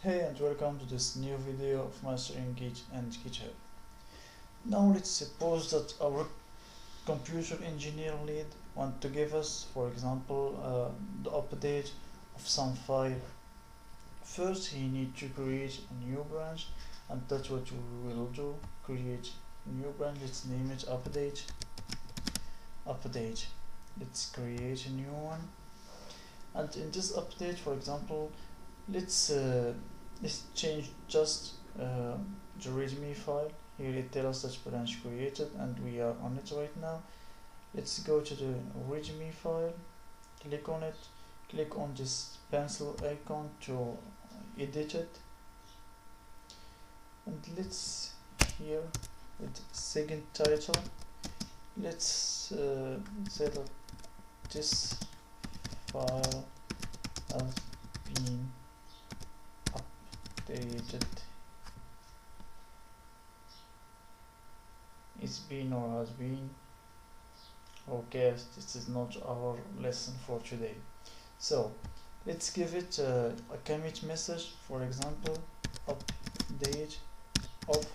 Hey and welcome to this new video of Mastering Git and GitHub. Now let's suppose that our computer engineer lead want to give us, for example, the update of some file. First he need to create a new branch, and that's what we will do. Create a new branch, let's name it update. Let's create a new one, and in this update, for example, let's change just the readme file. Here it tells us that branch created and we are on it right now. Let's go to the readme file, click on it, click on this pencil icon to edit it, and let's here with second title, let's say that this file has been updated. It's been or has been. Okay, this is not our lesson for today. So let's give it a commit message, for example, update of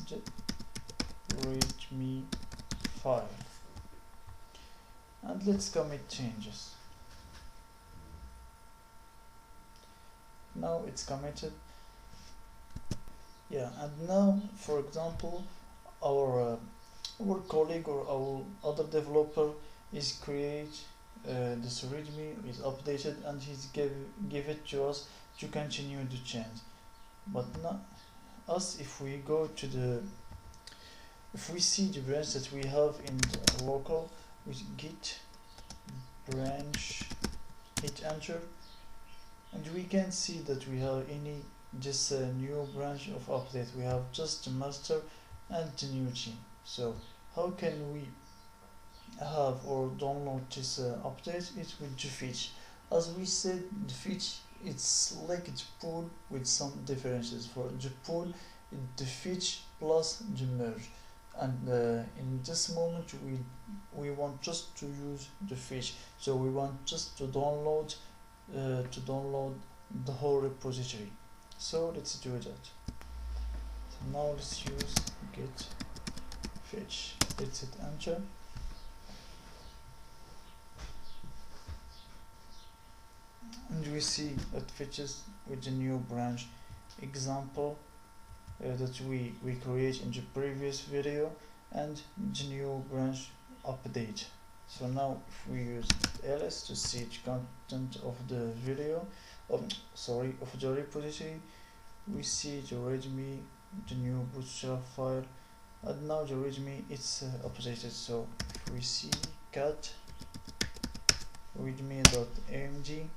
the readme file, and let's commit changes. Now it's committed. Yeah, and now, for example, our colleague or our other developer is create this readme is updated, and he's give it to us to continue the change. But not us. If we go to the, if we see the branch that we have in the local with git branch, hit enter, and we can see that we have any just a new branch of update. We have just the master and the new team. So how can we have or download this update? It with the fetch. As we said, the fetch, it's like the pool with some differences. For the pool, the fetch plus the merge, and in this moment we want just to use the fetch. So we want just to download the whole repository. So let's do that. So now let's use git fetch. Let's hit enter, and we see it fetches with the new branch example that we create in the previous video, and the new branch update. So now if we use ls to see the content of the video, of the repository, we see the readme, the new bootstrap file, and now the readme it's updated. So if we see cat readme.amd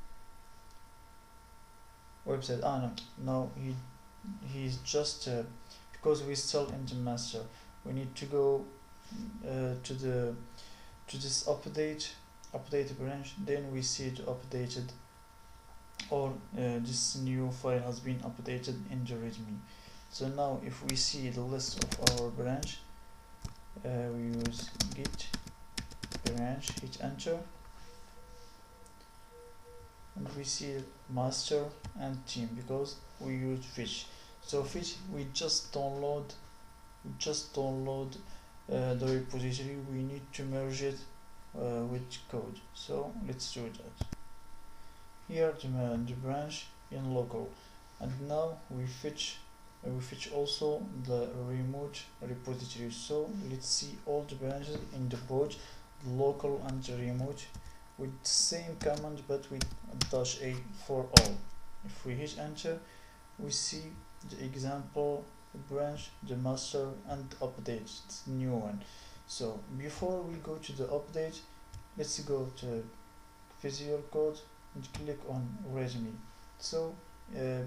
website, no, he's just because we're still in the master, we need to go to this update branch. Then we see the updated, or this new file has been updated in the readme. So now if we see the list of our branch, we use git branch, hit enter, and we see master and team because we use fetch. So fetch, we just download the repository. We need to merge it with code. So let's do that. Here the branch in local, and now we fetch also the remote repository. So let's see all the branches in the both the local and the remote with the same command, but with -a for all. If we hit enter, we see the example branch, the master, and update, it's the new one. So before we go to the update, let's go to Visual Code and click on readme. So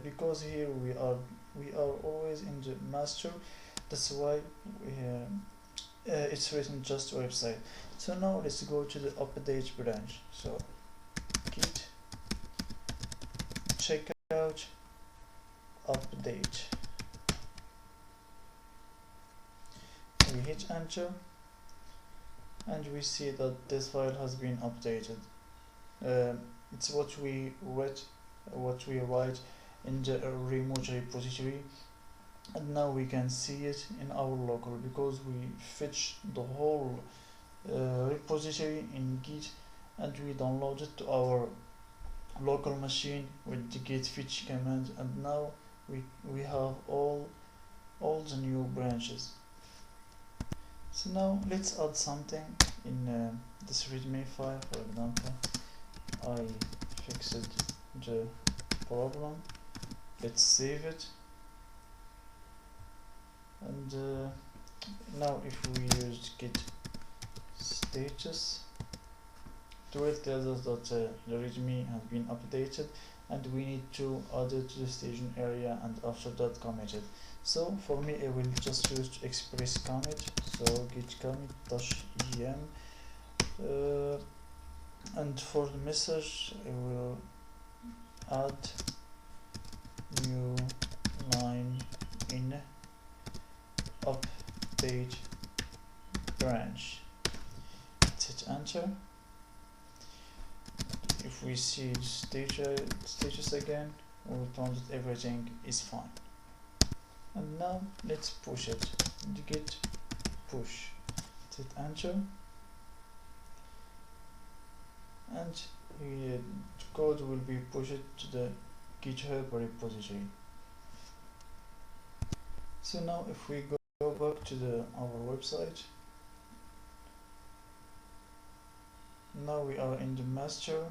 because here we are always in the master, that's why it's written just website. So now let's go to the update branch. So git checkout update, we hit enter, and we see that this file has been updated. It's what we write in the remote repository, and now we can see it in our local because we fetch the whole repository in Git and we download it to our local machine with the git fetch command, and now we have all the new branches. So now let's add something in this readme file. For example, I fixed the problem. Let's save it, and now if we use git status, it will tell us that the readme has been updated and we need to add it to the staging area, and after that commit it. So for me I will just use express commit, so git commit -em, and for the message I will add new line in update branch. Hit enter. If we see the status again, we will find that everything is fine. And now let's push it. Git push. Hit enter. And the code will be pushed to the GitHub repository. So now if we go back to our website, now we are in the master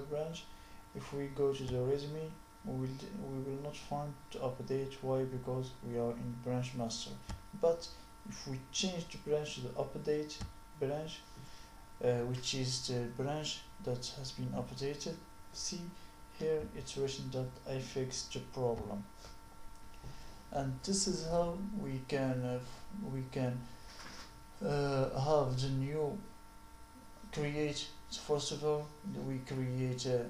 branch. If we go to the readme, we will not find the update. Why? Because we are in branch master. But if we change the branch to the update branch, which is the branch that has been updated, see here it's written that I fixed the problem. And this is how we can have the new create. First of all, we create a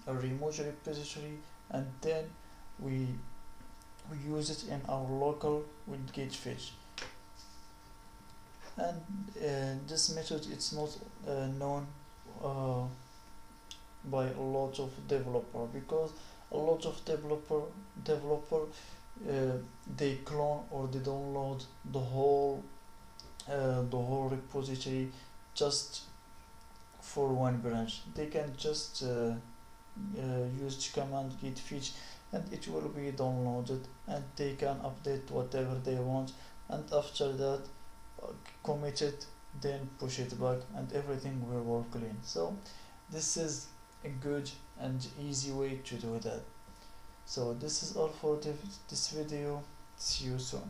remote repository, and then we use it in our local with git fetch. And this method, it's not known by a lot of developer, because a lot of developer they clone or they download the whole repository just for one branch. They can just use the command git fetch and it will be downloaded, and they can update whatever they want, and after that commit it, then push it back, and everything will work clean. So this is a good and easy way to do that. So this is all for this video. See you soon.